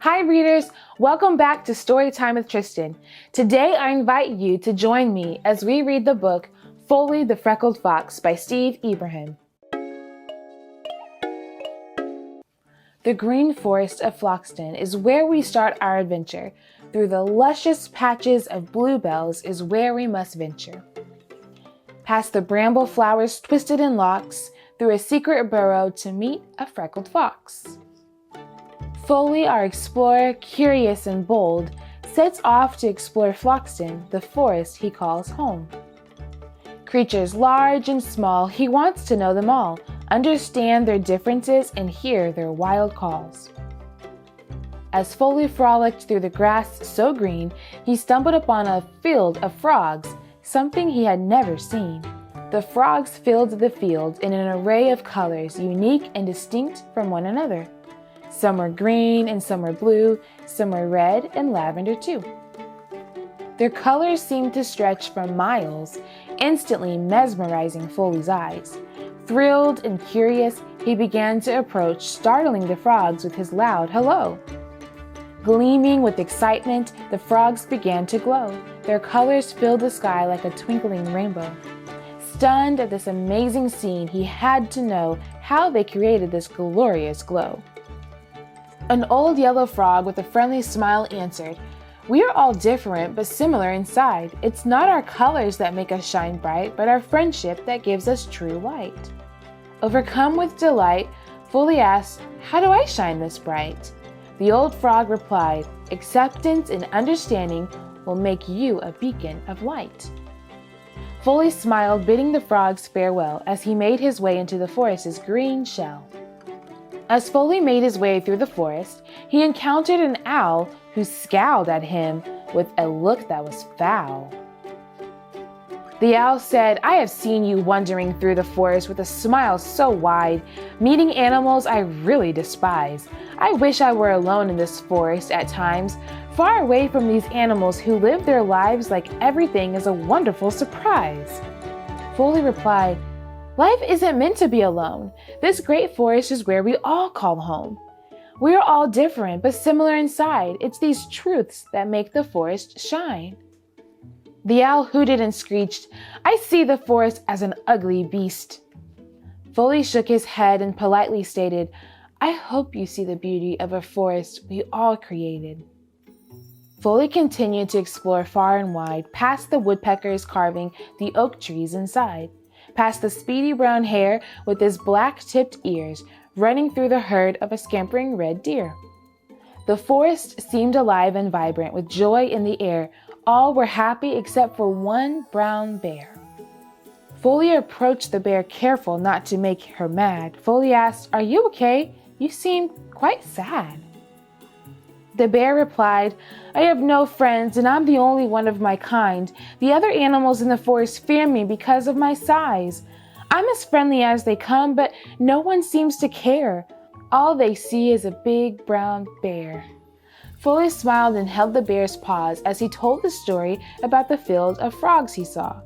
Hi readers, welcome back to Storytime with Tristan. Today I invite you to join me as we read the book Foley the Freckled Fox by Steve Ibrahim. The green forest of Floxton is where we start our adventure. Through the luscious patches of bluebells is where we must venture. Past the bramble flowers twisted in locks, through a secret burrow to meet a freckled fox. Foley, our explorer, curious and bold, sets off to explore Floxton, the forest he calls home. Creatures large and small, he wants to know them all, understand their differences, and hear their wild calls. As Foley frolicked through the grass so green, he stumbled upon a field of frogs, something he had never seen. The frogs filled the field in an array of colors, unique and distinct from one another. Some were green and some were blue, some were red and lavender too. Their colors seemed to stretch for miles, instantly mesmerizing Foley's eyes. Thrilled and curious, he began to approach, startling the frogs with his loud hello. Gleaming with excitement, the frogs began to glow. Their colors filled the sky like a twinkling rainbow. Stunned at this amazing scene, he had to know how they created this glorious glow. An old yellow frog with a friendly smile answered, "We are all different but similar inside. It's not our colors that make us shine bright, but our friendship that gives us true light." Overcome with delight, Foley asked, "How do I shine this bright?" The old frog replied, "Acceptance and understanding will make you a beacon of light." Foley smiled, bidding the frogs farewell as he made his way into the forest's green shell. As Foley made his way through the forest, he encountered an owl who scowled at him with a look that was foul. The owl said, "I have seen you wandering through the forest with a smile so wide. Meeting animals I really despise. I wish I were alone in this forest at times, far away from these animals who live their lives like everything is a wonderful surprise." Foley replied, "Life isn't meant to be alone. This great forest is where we all call home. We are all different but similar inside. It's these truths that make the forest shine." The owl hooted and screeched, "I see the forest as an ugly beast." Foley shook his head and politely stated, "I hope you see the beauty of a forest we all created." Foley continued to explore far and wide, past the woodpeckers carving the oak trees inside, past the speedy brown hare with his black-tipped ears running through the herd of a scampering red deer. The forest seemed alive and vibrant with joy in the air. All were happy except for one brown bear. Foley approached the bear, careful not to make her mad. Foley asked, "Are you okay? You seem quite sad." The bear replied, "I have no friends and I'm the only one of my kind. The other animals in the forest fear me because of my size. I'm as friendly as they come, but no one seems to care. All they see is a big brown bear." Foley smiled and held the bear's paws as he told the story about the field of frogs he saw.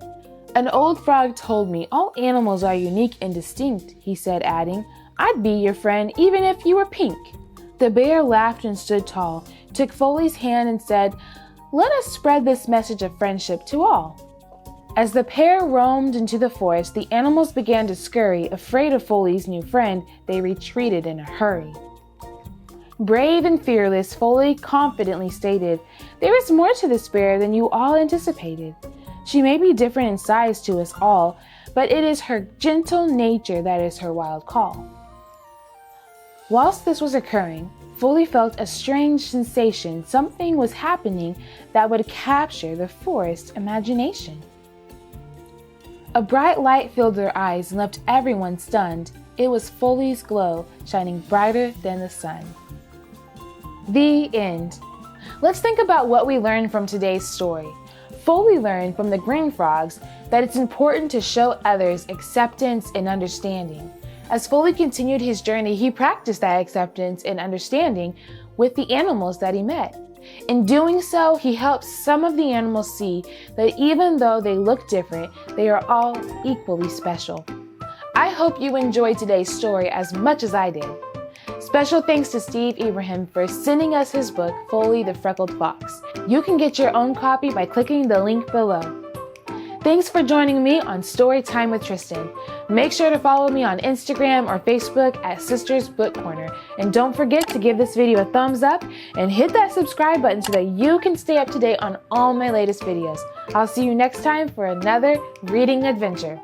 "An old frog told me all animals are unique and distinct," he said, adding, "I'd be your friend even if you were pink." The bear laughed and stood tall, took Foley's hand and said, "Let us spread this message of friendship to all." As the pair roamed into the forest, the animals began to scurry. Afraid of Foley's new friend, they retreated in a hurry. Brave and fearless, Foley confidently stated, "There is more to this bear than you all anticipated. She may be different in size to us all, but it is her gentle nature that is her wild call." Whilst this was occurring, Foley felt a strange sensation. Something was happening that would capture the forest's imagination. A bright light filled their eyes and left everyone stunned. It was Foley's glow, shining brighter than the sun. The end. Let's think about what we learned from today's story. Foley learned from the green frogs that it's important to show others acceptance and understanding. As Foley continued his journey, he practiced that acceptance and understanding with the animals that he met. In doing so, he helped some of the animals see that even though they look different, they are all equally special. I hope you enjoyed today's story as much as I did. Special thanks to Steve Ibrahim for sending us his book, Foley the Freckled Fox. You can get your own copy by clicking the link below. Thanks for joining me on Storytime with Tristan. Make sure to follow me on Instagram or Facebook at Sisters Book Corner. And don't forget to give this video a thumbs up and hit that subscribe button so that you can stay up to date on all my latest videos. I'll see you next time for another reading adventure.